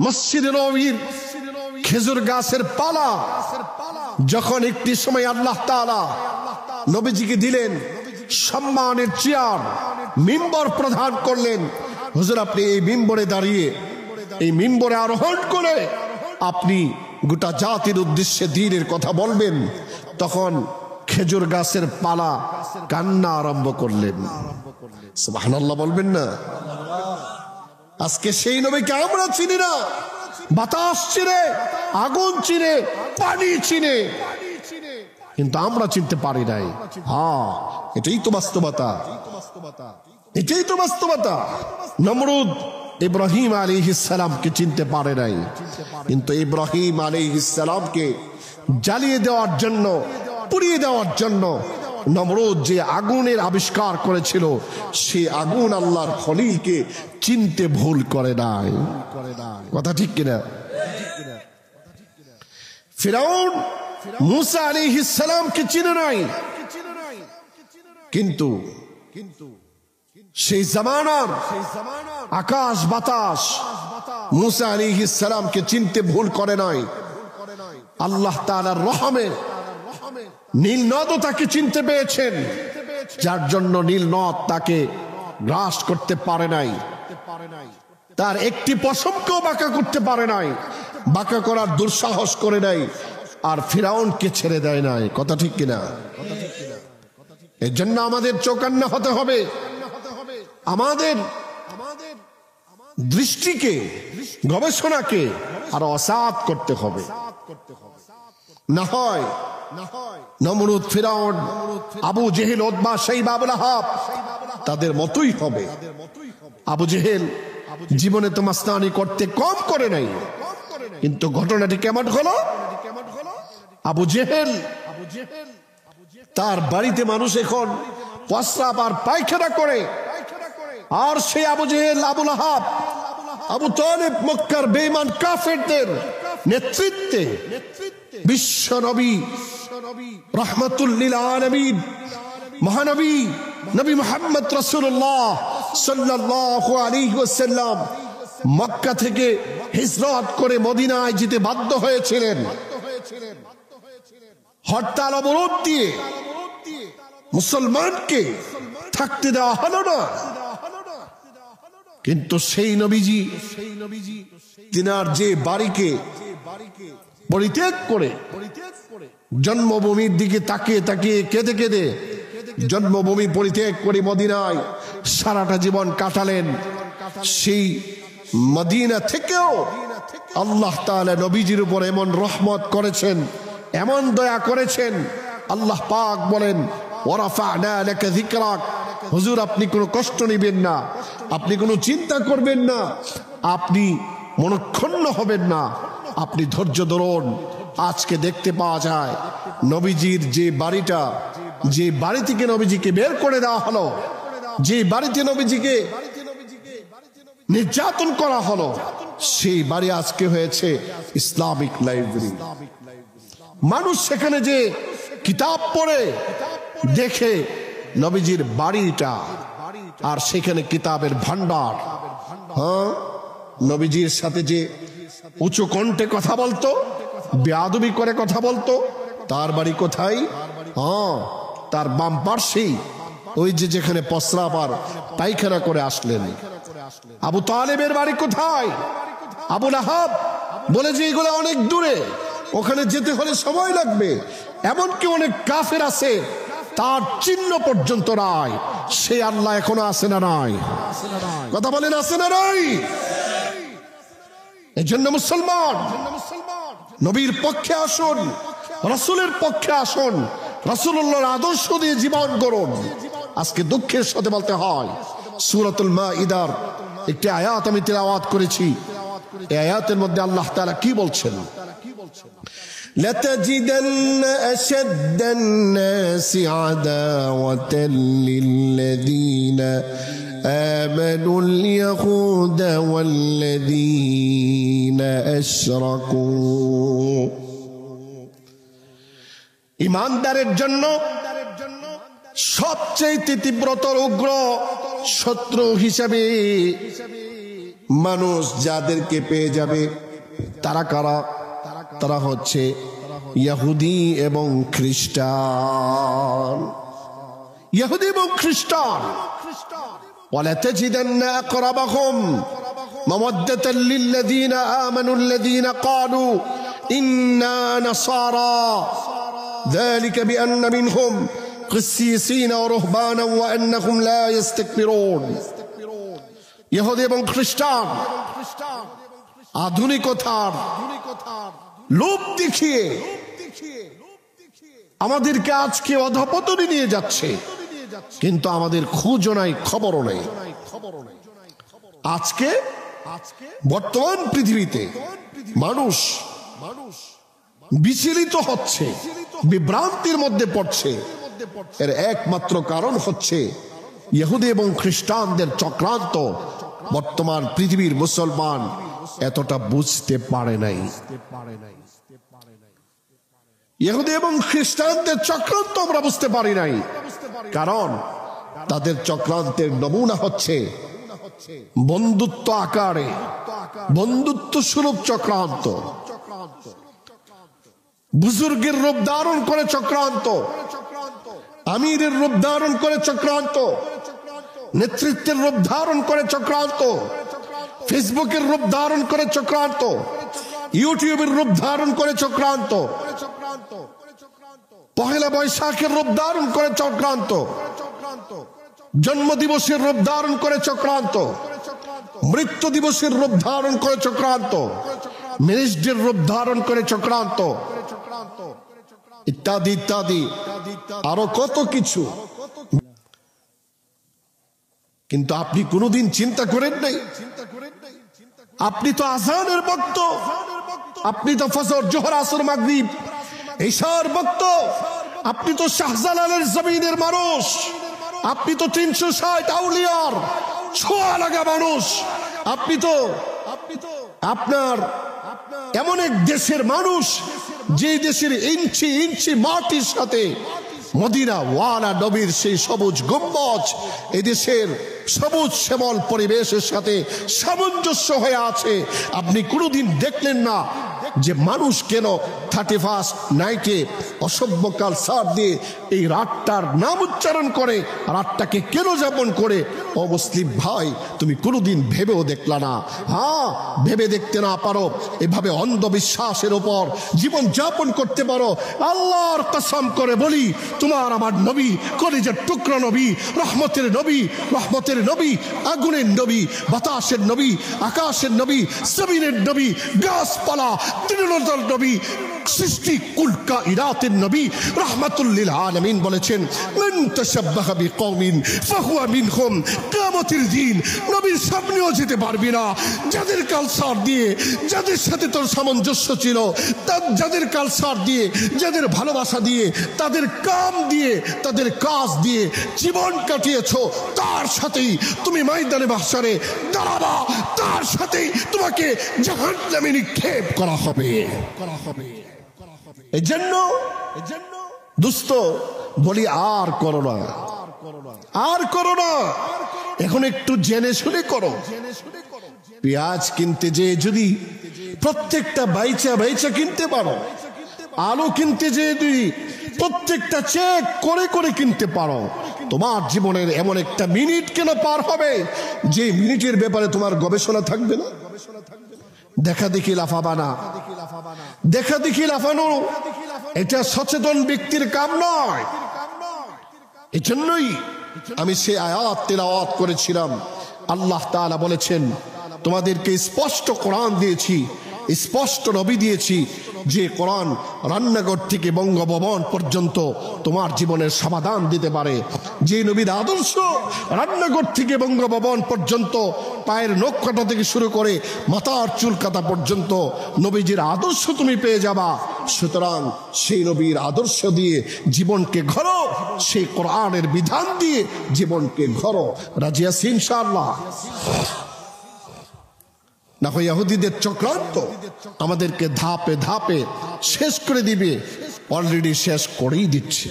মসজিদে নববীর খেজুর গাছের পালা যখন একটি সময় আল্লাহ তাআলা নবীজিকে দিলেন, সম্মানের চেয়ার, মিম্বর প্রদান করলেন, হুজুর আপনি এই মিম্বরে দাঁড়িয়ে, এই মিম্বরে আরোহণ করে আপনি গোটা জাতির উদ্দেশ্যে দ্বীনের কথা বলবেন, তখন খেজুর গাছের পালা কান্না আরম্ভ করলেন। সুবহানাল্লাহ বলবেন না? আজকে সেই নবীকে আমরা চিনি না। বাতাস চিনে, আগুন চিনে, পানি চিনে, কিন্তু আমরা চিনতে পারি নাই। হ্যাঁ, এটাই তো বাস্তবতা, এটাই তো বাস্তবতা। নমরুদ ইব্রাহিম আলাইহিস সালামকে চিনতে পারে নাই, কিন্তু ইব্রাহিম আলাইহিস সালামকে জ্বালিয়ে দেওয়ার জন্য, পুড়িয়ে দেওয়ার জন্য নমরুদ যে আগুনের আবিষ্কার করেছিল, সে আগুন আল্লাহর খলিলকে চিনতে ভুল করে নাই। কথা ঠিক কিনা? ফিরাউন মুসা আলাইহিস সালামকে চিনে নাই, কিন্তু সেই জামানার আকাশ বাতাস মুসা আলাইহিস সালামকে চিনতে ভুল করে নাই। আল্লাহ তাআলার রহমে নীল নদও তাকে চিনতে পেরেছেন, যার জন্য নীল নদ তাকে গ্রাস করতে পারে নাই, তার একটি পশমকেও বাঁকা করতে পারে নাই, বাঁকা করার দুঃসাহস করে নাই, আর ফিরাউনকে ছেড়ে দেয় নাই। কথা ঠিক কিনা? এর জন্য আমাদের চৌকান্না হতে হবে, আমাদের দৃষ্টিকে, গবেষণাকে আরো অসাত করতে হবে। না হয় নমরুদ, ফিরাউন, আবু জেহেল, উতবা, শাইবা, আবু লাহাব তাদের মতোই হবে। আবু জেহেল জীবনে তো মাস্তানি করতে কম করে নাই, কিন্তু ঘটনাটি কেমন হলো? আবু জেহেল, তার বাড়িতে মানুষ এখন প্রস্রাব আর পায়খানা করে, আর সেই আবু জেহেল, আবু লাহাব, আবু তালেব, মক্কার বেঈমান কাফেরদের নেতৃত্বে বিশ্ব নবী রাহমাতুল লিল আলামিন মহানবী নবী মুহাম্মদ রাসূলুল্লাহ সাল্লাল্লাহু আলাইহি ওয়াসাল্লাম মক্কা থেকে হিজরত করে মদিনায় যেতে বাধ্য হয়েছিলেন। হরতাল অবরোধ দিয়ে মুসলমানকে থাকতে দেওয়া হলো না, কিন্তু সেই নবীজি তিনার যে বাড়িকে পরিত্যাগ করে জন্মভূমির দিকে তাকিয়ে তাকিয়ে কেঁদে কেঁদে জন্মভূমি পরিত্যাগ করে মদিনায় সারাটা জীবন কাটালেন, সেই মদিনা থেকেও আল্লাহ তাআলা নবীজির উপর এমন রহমত করেছেন, এমন দয়া করেছেন। আল্লাহ পাক বলেন, ওয়ারাফা'না লাকা যিকরাক, হুজুর আপনি কোনো কষ্ট নেবেন না, আপনি কোনো চিন্তা করবেন না, আপনি মনক্ষুণ্ণ হবেন না, আপনি ধৈর্য ধরুন। আজকে দেখতে পাওয়া যায় নবীজির যে বাড়িটা, যে বাড়ি থেকে নবীজিকে বের করে দেওয়া হলো, যে বাড়িতে নবীজিকে নির্যাতন করা হলো, সেই বাড়ি আজকে হয়েছে ইসলামিক লাইব্রেরি। মানুষ সেখানে যে কিতাব পড়ে দেখে নবীজির বাড়িটা, আর সেখানে কিতাবের ভান্ডার। হ্যাঁ, নবীজির সাথে যে উঁচু কণ্ঠে কথা বলতো, বেয়াদবি করে কথা বলতো, তার বাড়ি কোথায়? হ্যাঁ, তার বাম পার্শ্বেই ওই যে যেখানে প্রস্রাব আর পায়খানা করে আসলেন। আবু তালেবের বাড়ি কোথায়? আবু লাহাব বলে যে এগুলো অনেক দূরে, ওখানে যেতে হলে সময় লাগবে, এমনকি অনেক কাফের আছে তার চিহ্ন পর্যন্ত নাই। সে আল্লাহ এখনো আছে না নাই? কথা বলেন, আছে না নাই? এই জন্য মুসলমান নবীর পক্ষে আসুন, রাসূলের পক্ষে আসুন, রাসূলুল্লাহর আদর্শ দিয়ে জীবন গড়ুন। আজকে দুঃখের সাথে বলতে হয়, সূরাতুল মাইদার একটি আয়াত আমি তিলাওয়াত করেছি, এই আয়াতের মধ্যে আল্লাহ তাআলা কি বলছেন? لَتَجِدَنَّ أَشَدَّ النَّاسِ عَدَاوَةً لِلَّذِينَ آمَنُوا الْيَهُودَ وَالَّذِينَ أَشْرَكُوا। ঈমানদারের জন্য সবচেয়ে তীব্রতর উগ্র শত্রু হিসেবে মানুষ যাদেরকে পেয়ে যাবে তারা কারা? তারা হচ্ছে ইহুদি এবং খ্রিস্টান। ইহুদি এবং খ্রিস্টান। ওয়ালা তাজিদান্না আকরাবাহুম মাওয়াদ্দাতান লিল্লাযীনা আমানু আল্লাযীনা ক্বালু ইন্না নাসারা যালিকা বিআন্না মিনহুম قسيسين ورهبانا وأنهم لا يستكبرون। ইহুদি এবং খ্রিস্টান আধুনিকতার লোভ দেখিয়ে আমাদেরকে আজকে অধপতনে নিয়ে যাচ্ছে, কিন্তু আমাদের খোঁজও নাই, খবরও নেই। আজকে বর্তমান পৃথিবীতে মানুষ বিচলিত হচ্ছে, বিভ্রান্তির মধ্যে পড়ছে। এর একমাত্র কারণ হচ্ছে ইহুদি এবং খ্রিস্টানদের চক্রান্ত। বর্তমান পৃথিবীর মুসলমান এতটা বুঝতে পারে নাই। ইহুদি এবং খ্রিস্টানদের চক্রান্ত আমরা বুঝতে পারি নাই, কারণ তাদের চক্রান্তের নমুনা হচ্ছে বন্ধুত্ব আকারে, বন্ধুত্ব সুলভ চক্রান্ত, বুজুর্গের রূপ ধারণ করে চক্রান্ত, আমিরের রূপ ধারণ করে চক্রান্ত, নেতৃত্বের রূপ ধারণ করে চক্রান্ত, ফেসবুকের রূপ ধারণ করে চক্রান্ত, ইউটিউবের রূপ ধারণ করে চক্রান্ত, পহেলা বৈশাখের রূপ ধারণ করে চক্রান্ত, জন্মদিবসের রূপ ধারণ করে চক্রান্ত, মৃত্যু দিবসের রূপ ধারণ করে চক্রান্ত, মিনিস্ট্রির রূপ ধারণ করে চক্রান্ত, ইত্যাদি ইত্যাদি আরো কত কিছু। কিন্তু আপনি কোনোদিন চিন্তা করেন নাই, আপনি তো আযানের ভক্ত, আপনি তো ফজর, জোহর, আসর, মাগরিব, ইশার ভক্ত, আপনি তো শাহজালালের জমিনের মানুষ, আপনি তো 360 আউলিয়ার ছোঁয়া লাগা মানুষ, আপনি তো আপনার এমন এক দেশের মানুষ যে দেশের ইঞ্চি ইঞ্চি মাটির সাথে মদিনা ওয়ালা নবীর সেই সবুজ গম্বুজ এদেশের সবুজ শ্যামল পরিবেশের সাথে সামঞ্জস্য হয়ে আছে। আপনি কোনোদিন দেখলেন না যে মানুষ কেন 31st নাইটে অসভ্যকাল সার দিয়ে এই রাতটার নাম উচ্চারণ করে, রাতটাকে কেন যাপন করে? ও মুসলিম ভাই, তুমি কোনোদিন ভেবেও দেখলা না। হ্যাঁ, ভেবে দেখতে না পারো, এভাবে অন্ধবিশ্বাসের উপর জীবন যাপন করতে পারো, আল্লাহর কসম করে বলি, তোমার আমার নবী, কলিজার টুকরা নবী, রহমতের নবী, রহমতের নবী, আগুনের নবী, বাতাসের নবী, আকাশের নবী, জমিনের নবী, গাছপালা, তৃণলতার নবী, সৃষ্টি কুল কায়নাতের নবী রাহমাতুল লিল আলামিন বলেছেন, মান তাশাব্বাহা বিকওমিন ফাহুয়া মিনহুম। কিয়ামতের দিন নবীর সামনেও যেতে পারবি না যাদের কালচার দিয়ে, যাদের সাথে তোর সামঞ্জস্য ছিল, যাদের কালচার দিয়ে, যাদের ভালোবাসা দিয়ে, তাদের কাম দিয়ে, তাদের কাজ দিয়ে জীবন কাটিয়েছো, তার সাথেই তুমি ময়দানে মাহশারে দাঁড়াবা, তার সাথেই তোমাকে জাহান্নামে নিক্ষেপ করা হবে। এজন্য দোস্ত বলি, আর করো না, আর করো না, এখন একটু জেনে শুনে করো। পেঁয়াজ কিনতে যে যদি প্রত্যেকটা বাইচা বাইচা কিনতে পারো, আলু কিনতে যে যদি প্রত্যেকটা চেক করে করে কিনতে পারো, তোমার জীবনের এমন একটা মিনিট কেন পার হবে যে মিনিটের ব্যাপারে তোমার গবেষণা থাকবে না? দেখা দেখি লাফাবা না, দেখা দেখি লাফানো এটা সচেতন ব্যক্তির কাম নয়। এজন্যই আমি সে আয়াত তেলাওয়াত করেছিলাম। আল্লাহ তাআলা বলেছেন, তোমাদেরকে স্পষ্ট কোরআন দিয়েছি, স্পষ্ট নবী দিয়েছি, যে কোরআন রান্নাঘর থেকে বঙ্গভবন পর্যন্ত তোমার জীবনের সমাধান দিতে পারে। যে নবীর আদর্শ রান্নাঘর থেকে বঙ্গভবন পর্যন্ত, পায়ের নখ কাটা থেকে শুরু করে মাথার চুল কাটা পর্যন্ত নবীজির আদর্শ তুমি পেয়ে যাবা। সুতরাং সেই নবীর আদর্শ দিয়ে জীবনকে গড়ো, সেই কোরআনের বিধান দিয়ে জীবনকে গড়ো। রাজি আছি ইনশাআল্লাহ? না হয় ইহুদিদের চক্রান্ত আমাদেরকে ধাপে ধাপে শেষ করে দিবে, অলরেডি শেষ করেই দিচ্ছে।